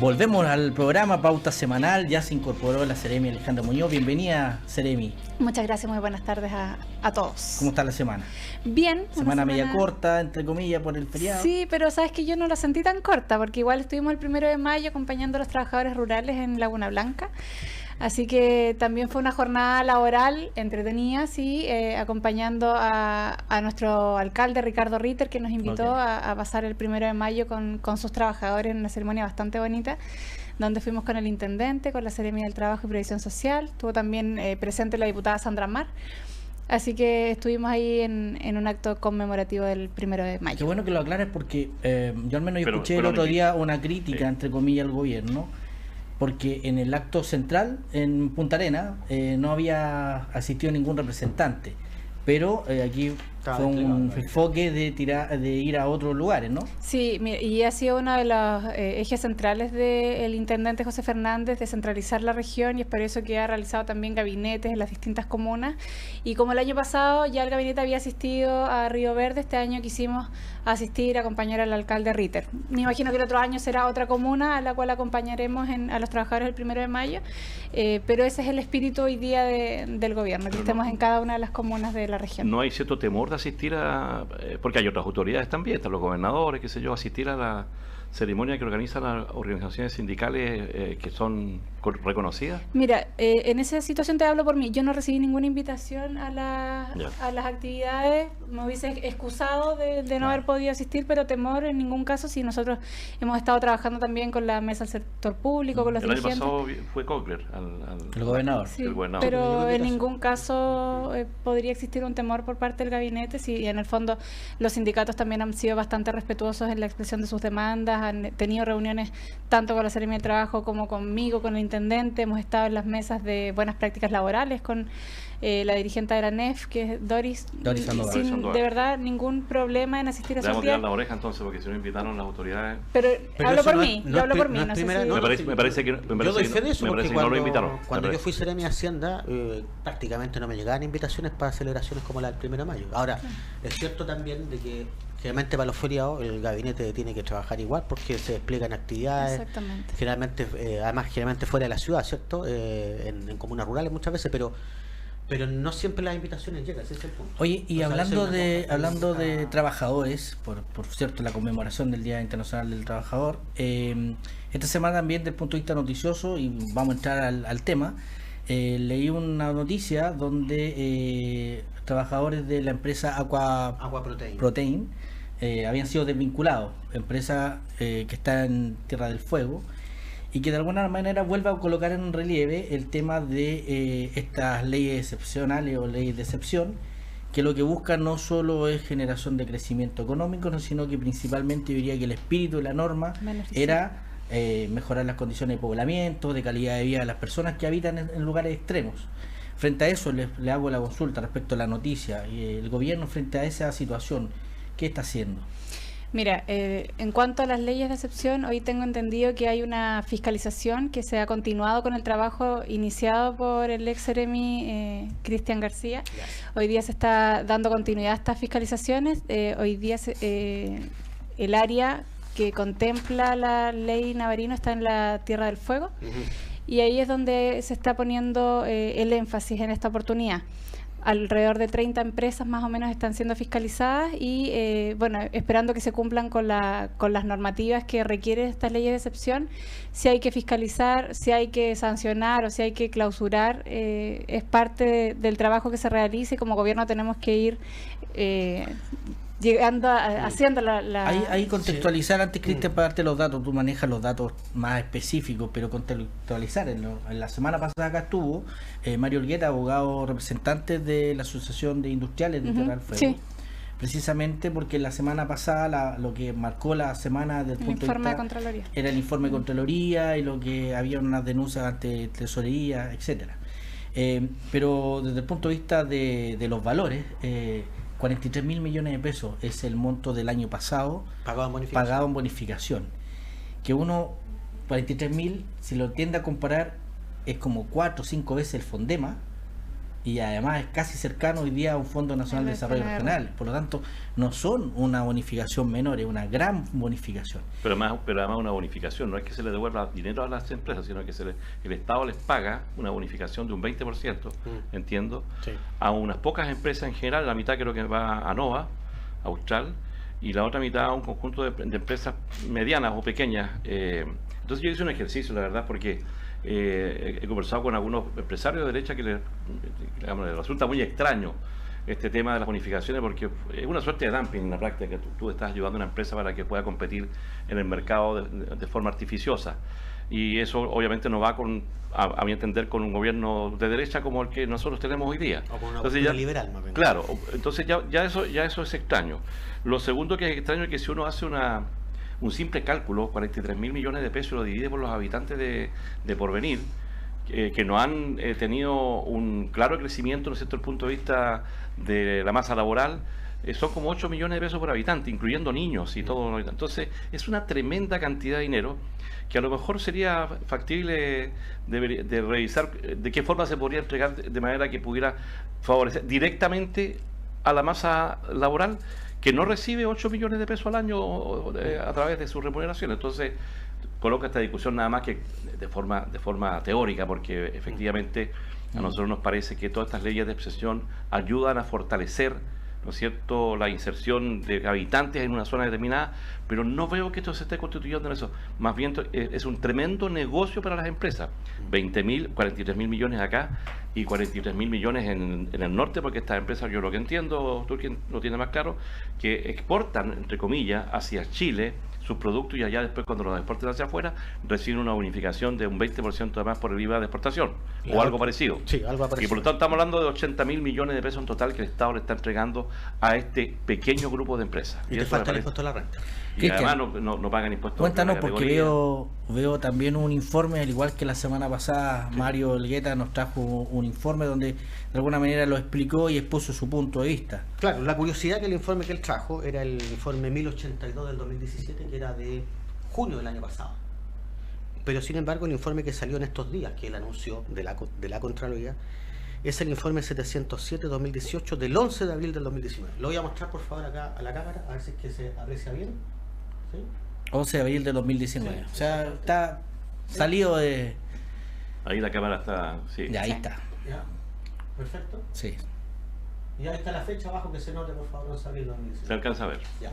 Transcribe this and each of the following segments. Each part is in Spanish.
Volvemos al programa Pauta Semanal, ya se incorporó la Seremi Alejandra Muñoz. Bienvenida, Seremi. Muchas gracias, muy buenas tardes a todos. ¿Cómo está la semana? Bien. Semana media corta, entre comillas, por el feriado. Sí, pero sabes que yo no la sentí tan corta, porque igual estuvimos el 1 de mayo acompañando a los trabajadores rurales en Laguna Blanca. Así que también fue una jornada laboral entretenida, sí, acompañando a nuestro alcalde Ricardo Ritter, que nos invitó a pasar el 1 de mayo con sus trabajadores en una ceremonia bastante bonita, donde fuimos con el intendente, con la Seremi del Trabajo y Previsión Social. Estuvo también presente la diputada Sandra Mar. Así que estuvimos ahí en un acto conmemorativo del 1 de mayo. Qué bueno que lo aclares porque yo al menos escuché el otro día una crítica, entre comillas, al gobierno, porque en el acto central, en Punta Arenas, no había asistido ningún representante, pero aquí fue un enfoque de ir a otros lugares, ¿no? Sí, y ha sido uno de los ejes centrales del intendente José Fernández, de centralizar la región, y es por eso que ha realizado también gabinetes en las distintas comunas. Y como el año pasado ya el gabinete había asistido a Río Verde, este año quisimos asistir, acompañar al alcalde Ritter. Me imagino que el otro año será otra comuna a la cual acompañaremos a los trabajadores el 1 de mayo, pero ese es el espíritu hoy día del gobierno, que estemos en cada una de las comunas de la región. ¿No hay cierto temor de asistir porque hay otras autoridades también, están los gobernadores, qué sé yo, asistir a la ceremonia que organizan las organizaciones sindicales que son reconocidas? Mira, en esa situación te hablo por mí. Yo no recibí ninguna invitación a las actividades. Me hubiese excusado de no haber podido asistir, pero temor en ningún caso. Si nosotros hemos estado trabajando también con la mesa del sector público, con los dirigentes. El año pasado fue Cochler, el gobernador. Sí, el gobernador. Pero en ningún caso podría existir un temor por parte del gabinete. Si en el fondo los sindicatos también han sido bastante respetuosos en la expresión de sus demandas, han tenido reuniones tanto con la Seremi del Trabajo como conmigo, con el intendente. Hemos estado en las mesas de buenas prácticas laborales con la dirigente de la NEF, que es Doris Sandoval. Sin de verdad ningún problema en asistir a su actividad. La oreja entonces, porque si no invitaron las autoridades. Pero hablo por mí, yo hablo por mí. Me parece que no lo invitaron. Cuando yo fui Seremi Hacienda, prácticamente no me llegaban invitaciones para celebraciones como la del 1 de mayo. Ahora, es cierto también de que generalmente para los feriados el gabinete tiene que trabajar igual porque se despliegan actividades. Exactamente. Generalmente fuera de la ciudad, ¿cierto? En comunas rurales muchas veces, pero no siempre las invitaciones llegan, ese es el punto. Oye, y hablando de trabajadores, por cierto, la conmemoración del Día Internacional del Trabajador, esta semana también, desde el punto de vista noticioso, y vamos a entrar al tema, leí una noticia donde trabajadores de la empresa Aqua Protein habían sido desvinculados, empresa que está en Tierra del Fuego, y que de alguna manera vuelve a colocar en relieve el tema de estas leyes excepcionales o leyes de excepción, que lo que buscan no solo es generación de crecimiento económico, sino que principalmente yo diría que el espíritu de la norma era mejorar las condiciones de poblamiento, de calidad de vida de las personas que habitan en lugares extremos. Frente a eso le hago la consulta respecto a la noticia, y el gobierno frente a esa situación, ¿qué está haciendo? Mira, en cuanto a las leyes de excepción, hoy tengo entendido que hay una fiscalización que se ha continuado con el trabajo iniciado por el ex Seremi Cristian García. Hoy día se está dando continuidad a estas fiscalizaciones. Hoy día el área que contempla la ley Navarino está en la Tierra del Fuego, y ahí es donde se está poniendo el énfasis en esta oportunidad. Alrededor de 30 empresas más o menos están siendo fiscalizadas y, bueno, esperando que se cumplan con las normativas que requieren estas leyes de excepción. Si hay que fiscalizar, si hay que sancionar o si hay que clausurar, es parte del trabajo que se realice, y como gobierno tenemos que ir haciendo Ahí contextualizar antes, Cristian, para darte los datos. Tú manejas los datos más específicos, pero contextualizar. En la semana pasada acá estuvo Mario Olgueta, abogado representante de la Asociación de Industriales de Tierra del Fuego. Sí. Precisamente porque la semana pasada lo que marcó la semana del punto de vista era el informe de Contraloría, y lo que había unas denuncias ante Tesorería, etcétera. Pero desde el punto de vista de los valores, 43.000 millones de pesos es el monto del año pasado pagado en bonificación. Que 43.000, si lo tiende a comparar, es como 4 o 5 veces el Fondema, y además es casi cercano hoy día a un Fondo Nacional de Desarrollo Regional. Por lo tanto, no son una bonificación menor, es una gran bonificación. Pero además una bonificación, no es que se le devuelva dinero a las empresas, sino que el Estado les paga una bonificación de un 20%, entiendo, sí, a unas pocas empresas en general, la mitad creo que va a Nova, Austral, y la otra mitad a un conjunto de empresas medianas o pequeñas. Entonces yo hice un ejercicio, la verdad, porque he conversado con algunos empresarios de derecha que les resulta muy extraño este tema de las bonificaciones, porque es una suerte de dumping en la práctica, que tú estás ayudando a una empresa para que pueda competir en el mercado de forma artificiosa, y eso obviamente no va a mi entender, con un gobierno de derecha como el que nosotros tenemos hoy día. O con una postura liberal, más bien. Claro, entonces ya eso es extraño. Lo segundo que es extraño es que si uno hace un simple cálculo, 43.000 millones de pesos, lo divide por los habitantes de Porvenir, que no han tenido un claro crecimiento, ¿no es cierto?, desde el punto de vista de la masa laboral, son como 8 millones de pesos por habitante, incluyendo niños y todo. Entonces, es una tremenda cantidad de dinero que a lo mejor sería factible de revisar de qué forma se podría entregar de manera que pudiera favorecer directamente a la masa laboral, que no recibe 8 millones de pesos al año a través de su remuneración. Entonces, coloca esta discusión nada más que de forma teórica, porque efectivamente a nosotros nos parece que todas estas leyes de excepción ayudan a fortalecer, ¿no es cierto?, la inserción de habitantes en una zona determinada, pero no veo que esto se esté constituyendo en eso. Más bien es un tremendo negocio para las empresas. 43.000 millones acá y 43.000 millones en el norte, porque estas empresas, yo lo que entiendo, tú quien lo tienes más claro, que exportan, entre comillas, hacia Chile sus productos, y allá después, cuando los exporten hacia afuera, reciben una bonificación de un 20% además por el IVA de exportación, o algo parecido. Sí, algo parecido. Y por lo tanto estamos hablando de 80.000 millones de pesos en total que el Estado le está entregando a este pequeño grupo de empresas. Y te falta el impuesto a la renta. Y además no pagan impuestos. Cuéntanos, porque veo también un informe, al igual que la semana pasada, sí, Mario Elgueta nos trajo un informe donde de alguna manera lo explicó y expuso su punto de vista. Claro, la curiosidad que el informe que él trajo era el informe 1082 del 2017, que era de junio del año pasado. Pero sin embargo, el informe que salió en estos días, que él anunció de la Contraloría, es el informe 707-2018 del 11 de abril del 2019. Lo voy a mostrar por favor acá a la cámara, a ver si es que se aprecia bien. ¿Sí? 11 de abril del 2019. Sí. O sea, está salido de... Ahí la cámara está... Sí. Ya, ahí está. ¿Ya? Perfecto. Sí. Y ahí está la fecha abajo, que se note por favor, 11 de abril del 2019. Se alcanza a ver. Ya.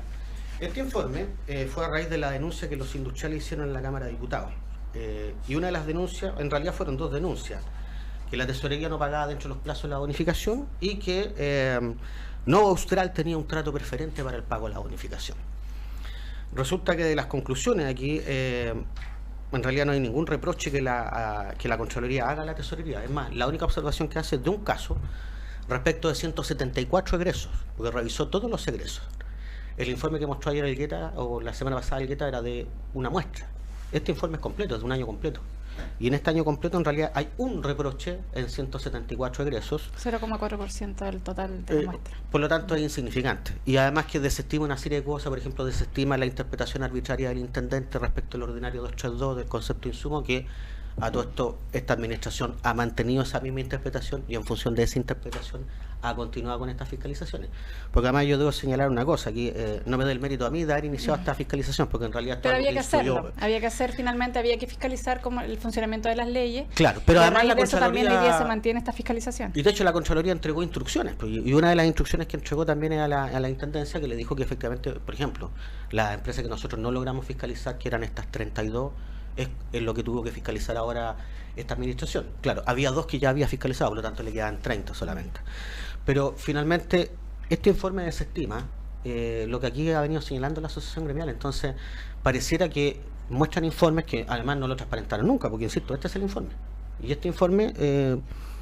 Este informe fue a raíz de la denuncia que los industriales hicieron en la Cámara de Diputados. Y una de las denuncias, en realidad fueron dos denuncias: que la tesorería no pagaba dentro de los plazos de la bonificación, y que Nova Austral tenía un trato preferente para el pago de la bonificación. Resulta que de las conclusiones aquí, en realidad no hay ningún reproche que la Contraloría haga a la tesorería. Es más, la única observación que hace es de un caso respecto de 174 egresos, porque revisó todos los egresos. El informe que mostró ayer Elgueta, o la semana pasada Elgueta, era de una muestra. Este informe es completo, es de un año completo. Y en este año completo en realidad hay un reproche en 174 egresos. 0,4% del total de la muestra. Por lo tanto es insignificante. Y además que desestima una serie de cosas, por ejemplo, desestima la interpretación arbitraria del intendente respecto al ordinario 232 del concepto de insumo, que a todo esto esta administración ha mantenido esa misma interpretación, y en función de esa interpretación ha continuado con estas fiscalizaciones. Porque además yo debo señalar una cosa, aquí no me da el mérito a mí de haber iniciado esta fiscalización, porque en realidad... Pero había que hacerlo, finalmente había que fiscalizar como el funcionamiento de las leyes. Claro, pero además la Contraloría... también hoy día se mantiene esta fiscalización. Y de hecho la Contraloría entregó instrucciones, y una de las instrucciones que entregó también es a la Intendencia, que le dijo que efectivamente, por ejemplo, las empresas que nosotros no logramos fiscalizar, que eran estas 32, es lo que tuvo que fiscalizar ahora esta administración. Claro, había dos que ya había fiscalizado, por lo tanto le quedaban 30 solamente. Pero finalmente este informe desestima lo que aquí ha venido señalando la asociación gremial. Entonces pareciera que muestran informes que además no lo transparentaron nunca, porque insisto, este es el informe, y este informe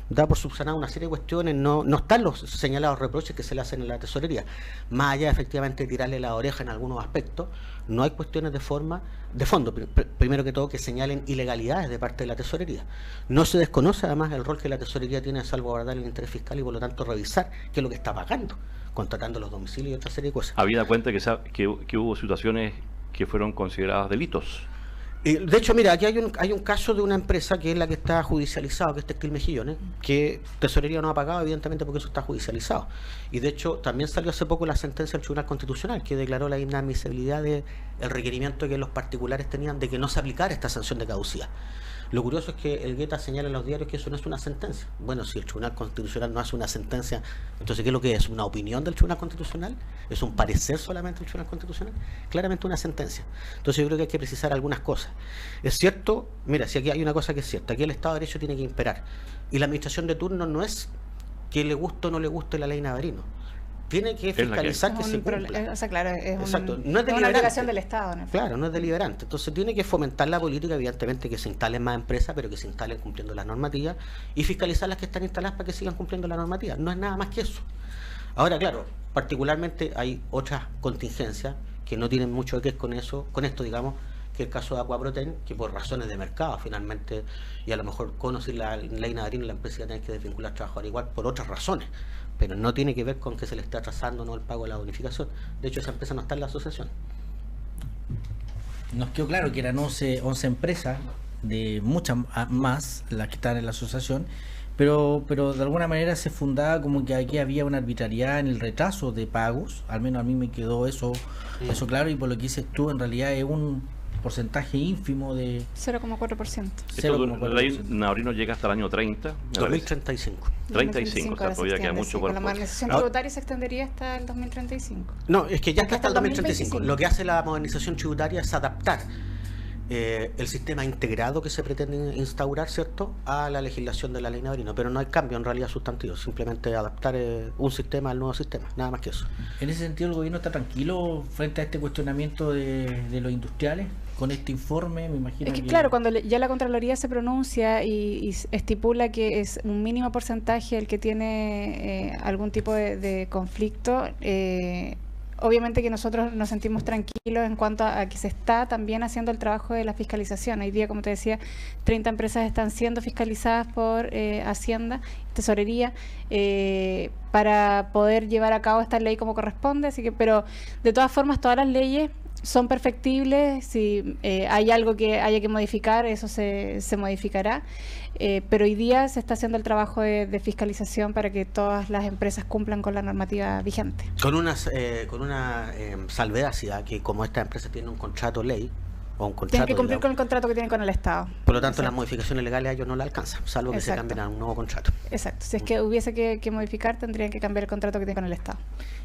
da por subsanado una serie de cuestiones. No están los señalados reproches que se le hacen en la tesorería, más allá efectivamente de tirarle la oreja en algunos aspectos. No hay cuestiones de fondo, primero que todo, que señalen ilegalidades de parte de la tesorería. No se desconoce además el rol que la tesorería tiene de salvaguardar el interés fiscal y por lo tanto revisar qué es lo que está pagando, contratando los domicilios y otra serie de cosas. Habida cuenta que hubo situaciones que fueron consideradas delitos. De hecho, mira, aquí hay un caso de una empresa que es la que está judicializada, que es Textil Mejillones, que Tesorería no ha pagado, evidentemente, porque eso está judicializado. Y de hecho, también salió hace poco la sentencia del Tribunal Constitucional, que declaró la inadmisibilidad del requerimiento que los particulares tenían de que no se aplicara esta sanción de caducidad. Lo curioso es que el Guetta señala en los diarios que eso no es una sentencia. Bueno, si el Tribunal Constitucional no hace una sentencia, entonces ¿qué es lo que es? ¿Una opinión del Tribunal Constitucional? ¿Es un parecer solamente del Tribunal Constitucional? Claramente una sentencia. Entonces yo creo que hay que precisar algunas cosas. Es cierto, mira, si aquí hay una cosa que es cierta, aquí el Estado de Derecho tiene que imperar. Y la administración de turno no es que le guste o no le guste la ley Navarino. Tiene que fiscalizar que se cumpla. O sea, claro, Exacto. No es una obligación del Estado. Claro, no es deliberante. Entonces tiene que fomentar la política, evidentemente, que se instalen más empresas, pero que se instalen cumpliendo las normativas, y fiscalizar las que están instaladas para que sigan cumpliendo la normativa. No es nada más que eso. Ahora, claro, particularmente hay otras contingencias que no tienen mucho que ver con eso, con esto, digamos, que el caso de Aquaprotein, que por razones de mercado, finalmente, y a lo mejor conocer la ley Navarino, la empresa tiene que desvincular trabajadores igual por otras razones, pero no tiene que ver con que se le esté atrasando no el pago de la bonificación. De hecho, esa empresa no está en la asociación. Nos quedó claro que eran 11 empresas, de muchas más las que están en la asociación, pero de alguna manera se fundaba como que aquí había una arbitrariedad en el retraso de pagos. Al menos a mí me quedó eso claro, y por lo que dices tú, en realidad es un porcentaje ínfimo de 0,4%. La ley Navarino llega hasta el año 30. 2035. 35, o sea, todavía queda mucho por... La modernización tributaria se extendería hasta el 2035. No, es que ya está hasta el 2025. 2035. Lo que hace la modernización tributaria es adaptar el sistema integrado que se pretende instaurar, ¿cierto?, a la legislación de la ley Navarino, pero no hay cambio en realidad sustantivo, simplemente adaptar un sistema al nuevo sistema, nada más que eso. En ese sentido, ¿el gobierno está tranquilo frente a este cuestionamiento de los industriales? Con este informe, me imagino es que claro, cuando ya la Contraloría se pronuncia y estipula que es un mínimo porcentaje el que tiene algún tipo de conflicto, obviamente que nosotros nos sentimos tranquilos en cuanto a que se está también haciendo el trabajo de la fiscalización. Hoy día, como te decía, 30 empresas están siendo fiscalizadas por Hacienda, Tesorería, para poder llevar a cabo esta ley como corresponde. Así que, pero de todas formas, todas las leyes son perfectibles. Si hay algo que haya que modificar, eso se modificará. Pero hoy día se está haciendo el trabajo de fiscalización para que todas las empresas cumplan con la normativa vigente. Con una salvedad, que como esta empresa tiene un contrato ley, o un contrato, tienen que cumplir con el contrato que tienen con el Estado. Por lo tanto, las modificaciones legales a ellos no la alcanzan, salvo que se cambien a un nuevo contrato. Exacto. Si es que hubiese que modificar, tendrían que cambiar el contrato que tienen con el Estado.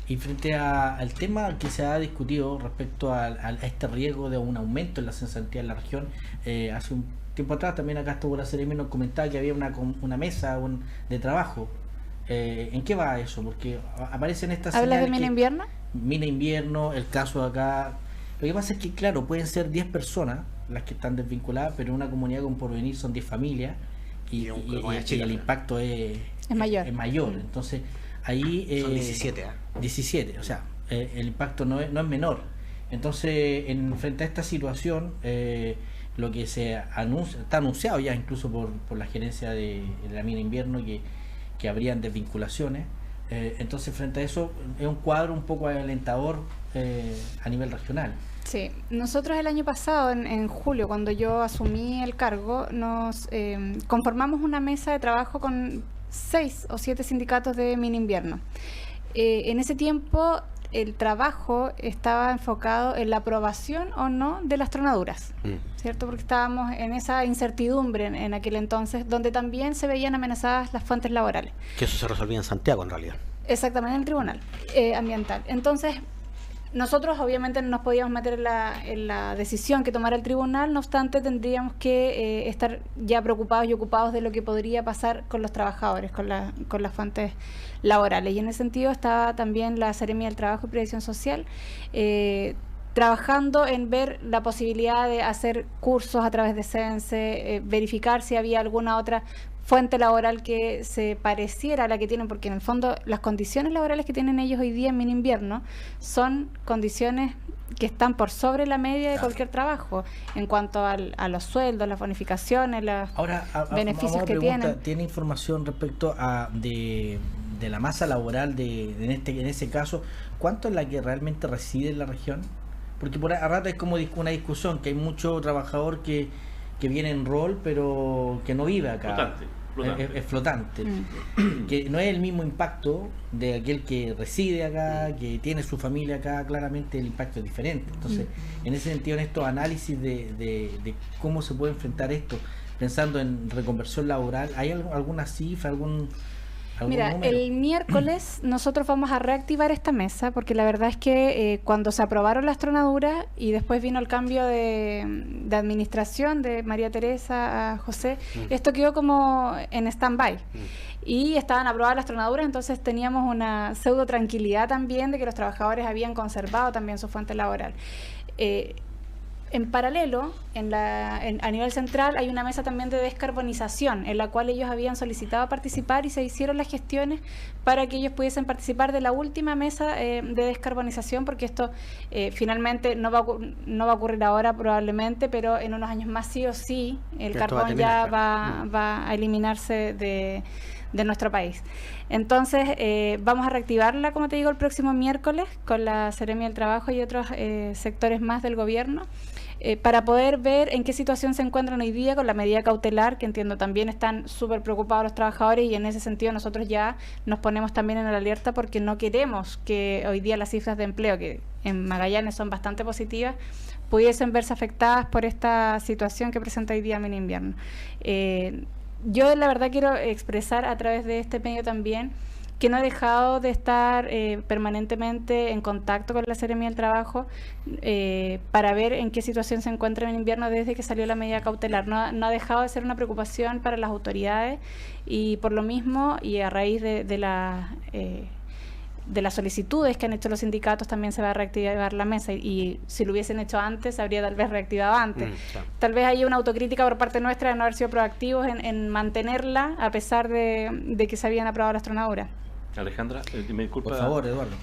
Y frente al tema que se ha discutido respecto a este riesgo de un aumento en la cesantía en la región, hace un tiempo atrás también acá estuvo la Seremi, nos comentaba que había una mesa de trabajo. ¿En qué va eso? Porque aparecen estas ¿Hablas de Mina Invierno? Mina Invierno, el caso de acá. Lo que pasa es que, claro, pueden ser 10 personas las que están desvinculadas, pero en una comunidad con Porvenir son 10 familias y el impacto es mayor. Entonces, ahí... son 17. 17, o sea, el impacto no es menor. Entonces, frente a esta situación, lo que está anunciado ya incluso por la gerencia de la Mina Invierno que habrían desvinculaciones. Entonces, frente a eso, es un cuadro un poco alentador a nivel regional. Sí, nosotros el año pasado, en julio, cuando yo asumí el cargo, nos conformamos una mesa de trabajo con 6 o 7 sindicatos de Mina Invierno. En ese tiempo, el trabajo estaba enfocado en la aprobación o no de las tronaduras, ¿cierto? Porque estábamos en esa incertidumbre en aquel entonces, donde también se veían amenazadas las fuentes laborales. Que eso se resolvía en Santiago, en realidad. Exactamente, en el tribunal ambiental. Entonces, nosotros obviamente no nos podíamos meter en la decisión que tomara el tribunal, no obstante tendríamos que estar ya preocupados y ocupados de lo que podría pasar con los trabajadores, con las fuentes laborales. Y en ese sentido estaba también la Seremi del Trabajo y Previsión Social, trabajando en ver la posibilidad de hacer cursos a través de CENSE, verificar si había alguna otra fuente laboral que se pareciera a la que tienen, porque en el fondo las condiciones laborales que tienen ellos hoy día en Mina Invierno son condiciones que están por sobre la media de cualquier trabajo en cuanto a los sueldos, las bonificaciones, los beneficios que tienen. ¿Tiene información respecto de la masa laboral en ese caso? ¿Cuánto es la que realmente reside en la región? porque por a rato es como una discusión, que hay mucho trabajador que viene en rol, pero que no vive acá. Es flotante. Que no es el mismo impacto de aquel que reside acá, que tiene su familia acá, claramente el impacto es diferente. Entonces, en ese sentido, en estos análisis de cómo se puede enfrentar esto, pensando en reconversión laboral, ¿hay alguna cifra, algún Mira, número? el miércoles nosotros vamos a reactivar esta mesa porque la verdad es que cuando se aprobaron las tronaduras y después vino el cambio de administración de María Teresa a José, esto quedó como en stand-by. Y estaban aprobadas las tronaduras, entonces teníamos una pseudo tranquilidad también de que los trabajadores habían conservado también su fuente laboral. En paralelo, a nivel central hay una mesa también de descarbonización en la cual ellos habían solicitado participar y se hicieron las gestiones para que ellos pudiesen participar de la última mesa de descarbonización, porque esto finalmente no va a ocurrir ahora probablemente, pero en unos años más sí o sí el carbón ya va a eliminarse de nuestro país. Entonces, vamos a reactivarla, como te digo, el próximo miércoles con la Seremi del Trabajo y otros sectores más del gobierno, para poder ver en qué situación se encuentran hoy día con la medida cautelar, que entiendo también están súper preocupados los trabajadores, y en ese sentido nosotros ya nos ponemos también en la alerta porque no queremos que hoy día las cifras de empleo, que en Magallanes son bastante positivas, pudiesen verse afectadas por esta situación que presenta hoy día Mini Invierno. Yo la verdad quiero expresar a través de este medio también que no he dejado de estar permanentemente en contacto con la Seremi del Trabajo para ver en qué situación se encuentra en invierno desde que salió la medida cautelar. No ha dejado de ser una preocupación para las autoridades, y por lo mismo, y a raíz de las solicitudes que han hecho los sindicatos, también se va a reactivar la mesa, y si lo hubiesen hecho antes, se habría tal vez reactivado antes. Claro. Tal vez hay una autocrítica por parte nuestra de no haber sido proactivos en mantenerla a pesar de que se habían aprobado las tronaduras. Alejandra, me disculpa. Por favor, Eduardo.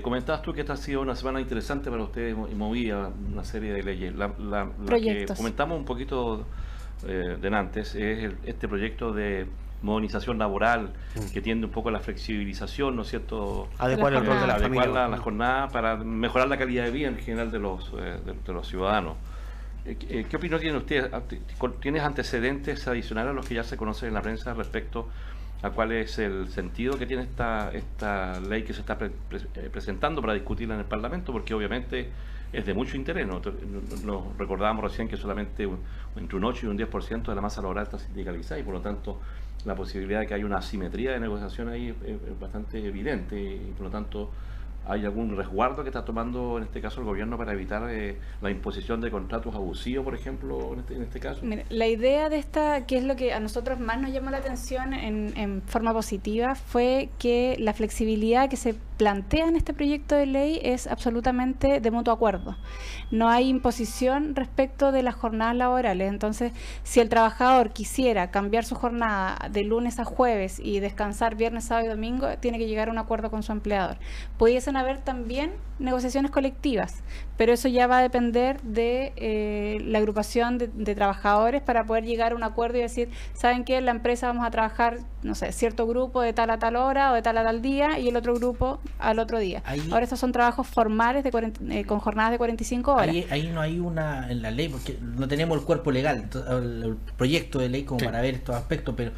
Comentabas tú que esta ha sido una semana interesante para ustedes y movía una serie de leyes. La que comentamos un poquito de antes es este proyecto de modernización laboral que tiende un poco a la flexibilización, ¿no es cierto? Adecuar el rol de la familia. Adecuar la jornada para mejorar la calidad de vida en general de los ciudadanos. ¿Qué opinión tiene usted? ¿Tienes antecedentes adicionales a los que ya se conocen en la prensa respecto a cuál es el sentido que tiene esta ley que se está presentando para discutirla en el Parlamento? Porque obviamente es de mucho interés. Nos recordábamos recién que solamente entre un 8 y un 10% de la masa laboral está sindicalizada, y por lo tanto la posibilidad de que haya una asimetría de negociación ahí es bastante evidente, y por lo tanto ¿hay algún resguardo que está tomando en este caso el gobierno para evitar la imposición de contratos abusivos, por ejemplo, en este caso? Mira, la idea de esta, que es lo que a nosotros más nos llamó la atención en forma positiva, fue que la flexibilidad que se plantea en este proyecto de ley es absolutamente de mutuo acuerdo. No hay imposición respecto de las jornadas laborales. Entonces, si el trabajador quisiera cambiar su jornada de lunes a jueves y descansar viernes, sábado y domingo, tiene que llegar a un acuerdo con su empleador. Pudiesen haber también negociaciones colectivas, pero eso ya va a depender de la agrupación de trabajadores para poder llegar a un acuerdo y decir, ¿saben qué? En la empresa vamos a trabajar, no sé, cierto grupo de tal a tal hora o de tal a tal día, y el otro grupo al otro día. Ahora estos son trabajos formales con jornadas de 45 horas. Ahí no hay una en la ley, porque no tenemos el cuerpo legal, el proyecto de ley como para ver estos aspectos, pero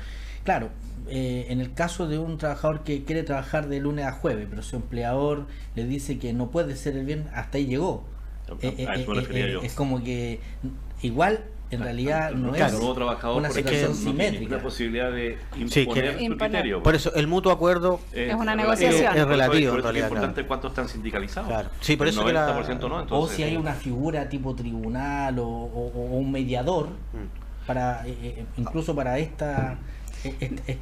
claro, en el caso de un trabajador que quiere trabajar de lunes a jueves, pero su empleador le dice que no puede ser el viernes, hasta ahí llegó. Es como que igual en realidad no es una situación simétrica. Una posibilidad de imponer su criterio. Por eso el mutuo acuerdo es una negociación. Es relativo en realidad. Es importante cuántos están sindicalizados. Claro. Sí, por eso el 90% no. Entonces, o si hay una figura tipo tribunal o un mediador para incluso para esta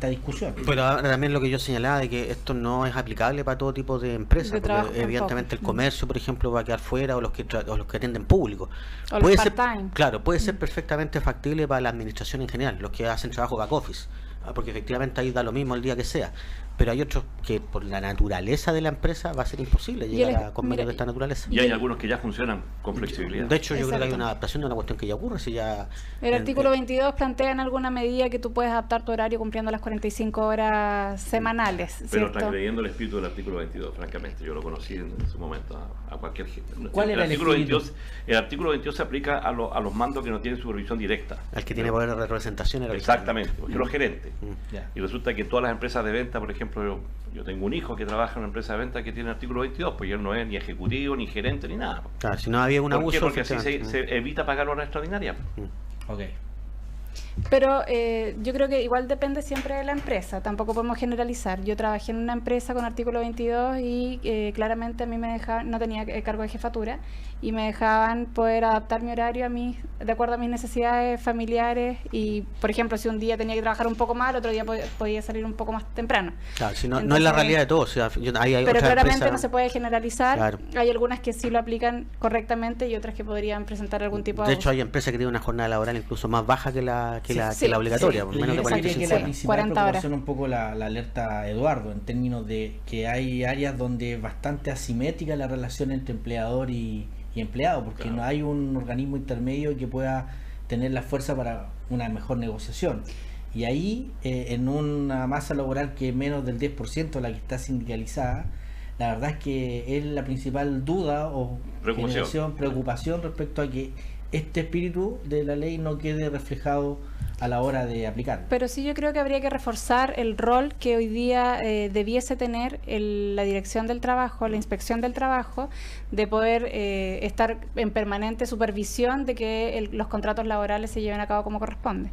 discusión. Pero ahora también lo que yo señalaba de que esto no es aplicable para todo tipo de empresas, porque evidentemente el comercio, por ejemplo, va a quedar fuera, o los que atienden público. Puede ser, claro, puede ser perfectamente factible para la administración en general, los que hacen trabajo back office, porque efectivamente ahí da lo mismo el día que sea. pero hay otros que por la naturaleza de la empresa va a ser imposible llegar a convenios de esta naturaleza. Y hay algunos que ya funcionan con flexibilidad. De hecho, yo creo que hay Exacto. una adaptación de una cuestión que ya ocurre. Si ya El artículo 22 plantea en alguna medida que tú puedes adaptar tu horario cumpliendo las 45 horas semanales, Pero ¿cierto? transgrediendo el espíritu del artículo 22, francamente. Yo lo conocí en su momento a cualquier gente. ¿Cuál era el espíritu? El artículo 22 se aplica a los mandos que no tienen supervisión directa. el que tiene poder de representación era el Exactamente, porque los gerentes. Ya. Y resulta que en todas las empresas de venta, por ejemplo, yo tengo un hijo que trabaja en una empresa de venta que tiene el artículo 22, pues él no es ni ejecutivo, ni gerente, ni nada. Claro, si no había un ¿Por qué? abuso. Porque así efectivamente. se evita pagar horas extraordinarias. Ok. Pero yo creo que igual depende siempre de la empresa, tampoco podemos generalizar. Yo trabajé en una empresa con artículo 22 y claramente a mí me dejaban, no tenía cargo de jefatura, y me dejaban poder adaptar mi horario a mí, de acuerdo a mis necesidades familiares, y por ejemplo, si un día tenía que trabajar un poco más, otro día podía salir un poco más temprano. Claro, si no, no es Entonces, la realidad de todos. O sea, hay pero otras claramente empresas- no se puede generalizar. Claro. Hay algunas que sí lo aplican correctamente y otras que podrían presentar algún tipo de De hecho, abuso. hay empresas que tienen una jornada laboral incluso más baja que la Sí, obligatoria, sí. por Yo menos de diría 45 que la horas. principal 40 horas. preocupación un poco la alerta Eduardo, en términos de que hay áreas donde es bastante asimétrica la relación entre empleador y empleado, porque Claro. no hay un organismo intermedio que pueda tener la fuerza para una mejor negociación. Y ahí, en una masa laboral que es menos del 10% la que está sindicalizada, la verdad es que es la principal duda o preocupación respecto a que este espíritu de la ley no quede reflejado a la hora de aplicar. Pero sí, yo creo que habría que reforzar el rol que hoy día debiese tener la dirección del trabajo, la inspección del trabajo, de poder estar en permanente supervisión de que los contratos laborales se lleven a cabo como corresponde.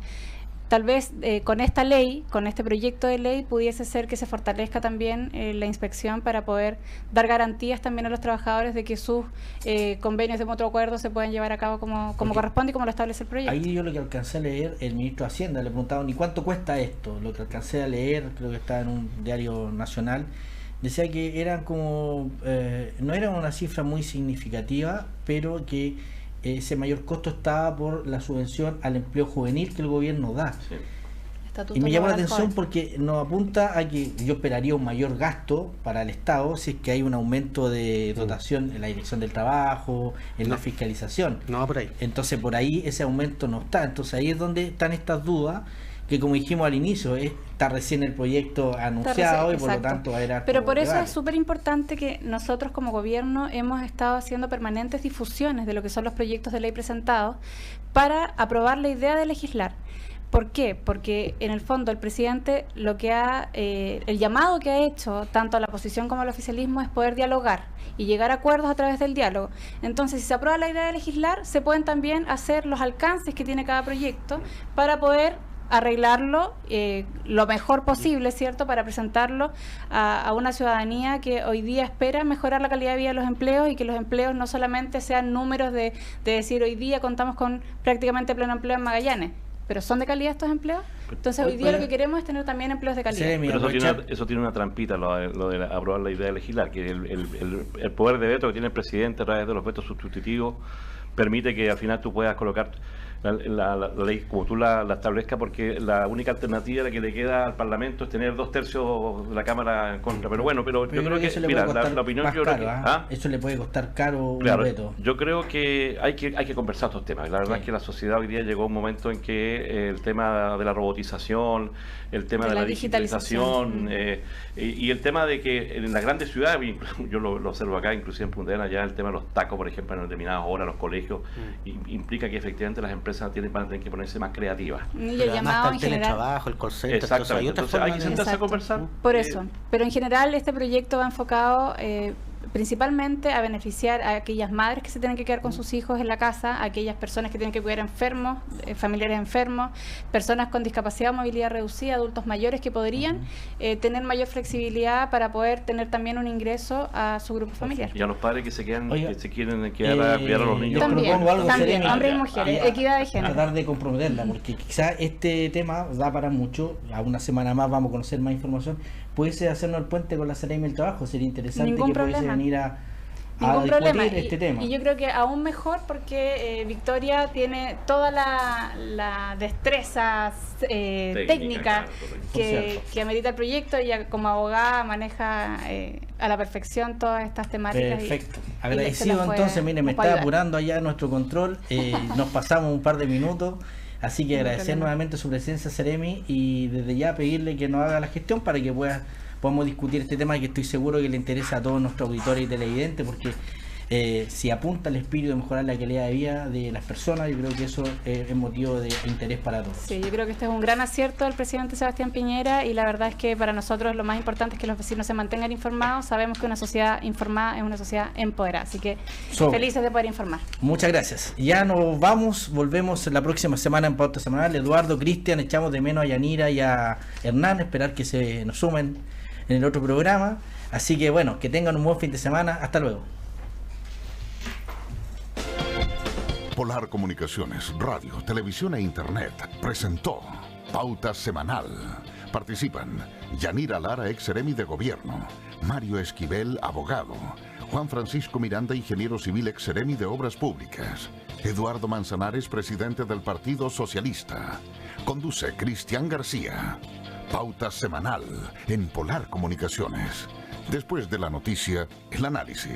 Tal vez con esta ley, con este proyecto de ley, pudiese ser que se fortalezca también la inspección para poder dar garantías también a los trabajadores de que sus convenios de mutuo acuerdo se pueden llevar a cabo como corresponde y como lo establece el proyecto. Ahí yo lo que alcancé a leer, el ministro de Hacienda le preguntaban, ¿y cuánto cuesta esto? Lo que alcancé a leer, creo que está en un diario nacional, decía que eran como, no era una cifra muy significativa, pero que ese mayor costo estaba por la subvención al empleo juvenil que el gobierno da. Sí. Estatuto Y me llama la laboral atención joven. porque nos apunta a que yo esperaría un mayor gasto para el Estado si es que hay un aumento de dotación en la dirección del trabajo, en la No. fiscalización. No va por ahí. Entonces por ahí ese aumento no está. Entonces ahí es donde están estas dudas que, como dijimos al inicio, está recién el proyecto anunciado y por lo exacto. tanto va a haber harto Pero por eso debate. es súper importante que nosotros como gobierno hemos estado haciendo permanentes difusiones de lo que son los proyectos de ley presentados para aprobar la idea de legislar. ¿Por qué? Porque en el fondo el presidente el llamado que ha hecho tanto a la oposición como al oficialismo es poder dialogar y llegar a acuerdos a través del diálogo. Entonces, si se aprueba la idea de legislar, se pueden también hacer los alcances que tiene cada proyecto para poder arreglarlo lo mejor posible, ¿cierto? Para presentarlo a una ciudadanía que hoy día espera mejorar la calidad de vida de los empleos y que los empleos no solamente sean números de decir hoy día contamos con prácticamente pleno empleo en Magallanes, pero ¿son de calidad estos empleos? Entonces hoy día lo que queremos es tener también empleos de calidad. Sí, mira, Pero aprovechar- eso tiene una trampita, lo de aprobar la idea de legislar, que el poder de veto que tiene el presidente a través de los vetos sustitutivos permite que al final tú puedas colocar la ley como tú la establezcas, porque la única alternativa que le queda al Parlamento es tener 2/3 de la Cámara en contra. Pero bueno, pero yo creo que, eso le mira, puede costar la opinión más yo creo caro, que... ¿ah? ¿ah? Eso le puede costar caro Claro, un veto. yo creo que hay que conversar estos temas. La verdad Sí. es que la sociedad hoy día llegó a un momento en que el tema de la robotización, el tema De de la la digitalización, y el tema de que en las grandes ciudades, yo lo observo acá, inclusive en Punta Arenas, ya el tema de los tacos, por ejemplo, en determinadas horas, los colegios, implica que efectivamente las empresas van a tener que ponerse más creativas. Y Pero el además llamado está en el general. teletrabajo, el call center, entonces hay Exactamente. otras Entonces hay que formas de... sentarse a Exacto. conversar. Por eso, pero en general este proyecto va enfocado principalmente a beneficiar a aquellas madres que se tienen que quedar con sus hijos en la casa, a aquellas personas que tienen que cuidar enfermos, familiares enfermos, personas con discapacidad o movilidad reducida, adultos mayores que podrían tener mayor flexibilidad para poder tener también un ingreso a su grupo familiar. Y a los padres que se quedan, Oiga, que se quieren quedar a cuidar a los niños. yo También, propongo algo, también, Seremi, hombres y mujeres, a- equidad de a género. tratar de comprometerla, porque quizá este tema da para mucho. A una semana más vamos a conocer más información. Pudiese hacernos el puente con la Seremi del Trabajo, sería interesante Ningún que pudiese problema. venir Ningún problema. este tema. Y yo creo que aún mejor porque Victoria tiene toda la destreza técnica que amerita el proyecto y como abogada maneja a la perfección todas estas temáticas. Perfecto. Agradecido entonces, mire, me está apurando allá nuestro control, nos pasamos un par de minutos, así que agradecer nuevamente su presencia, Seremi, y desde ya pedirle que nos haga la gestión para que podamos discutir este tema que estoy seguro que le interesa a todos nuestros auditores y televidentes, porque si apunta al espíritu de mejorar la calidad de vida de las personas, yo creo que eso es motivo de interés para todos. Sí, yo creo que este es un gran acierto del presidente Sebastián Piñera y la verdad es que para nosotros lo más importante es que los vecinos se mantengan informados. Sabemos que una sociedad informada es una sociedad empoderada, así que felices de poder informar. Muchas gracias. Ya nos vamos, volvemos la próxima semana en Pauta Semanal. Eduardo, Cristian, echamos de menos a Yanira y a Hernán, esperar que se nos sumen en el otro programa. Así que bueno, que tengan un buen fin de semana. Hasta luego. Polar Comunicaciones, radio, televisión e internet presentó Pauta Semanal. Participan Yanira Lara, ex Seremi de Gobierno; Mario Esquivel, abogado; Juan Francisco Miranda, ingeniero civil, ex Seremi de Obras Públicas; Eduardo Manzanares, presidente del Partido Socialista. Conduce Cristian García. Pauta Semanal en Polar Comunicaciones. Después de la noticia, el análisis.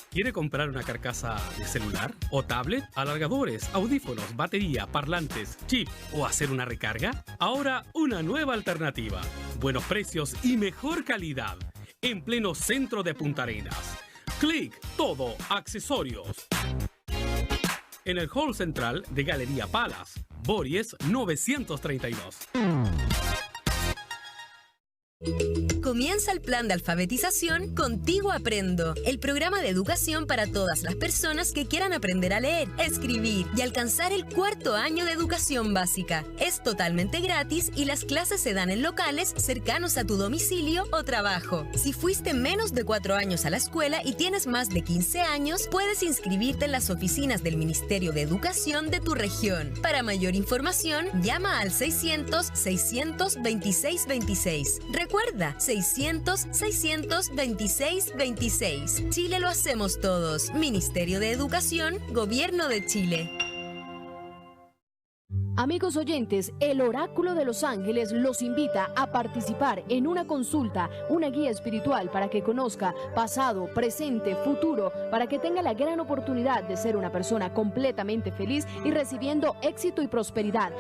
¿Quiere comprar una carcasa de celular o tablet? ¿Alargadores, audífonos, batería, parlantes, chip o hacer una recarga? Ahora una nueva alternativa. Buenos precios y mejor calidad. En pleno centro de Punta Arenas. Click Todo Accesorios. En el hall central de Galería Palas. Bories 932. Comienza el plan de alfabetización Contigo Aprendo, el programa de educación para todas las personas que quieran aprender a leer, escribir y alcanzar el 4º año de educación básica. Es totalmente gratis y las clases se dan en locales cercanos a tu domicilio o trabajo. Si fuiste menos de 4 años a la escuela y tienes más de 15 años, puedes inscribirte en las oficinas del Ministerio de Educación de tu región. Para mayor información, llama al 600-600-2626. Recuerda, 600-600-2626. Chile lo hacemos todos. Ministerio de Educación, Gobierno de Chile. Amigos oyentes, el Oráculo de Los Ángeles los invita a participar en una consulta, una guía espiritual para que conozca pasado, presente, futuro, para que tenga la gran oportunidad de ser una persona completamente feliz y recibiendo éxito y prosperidad.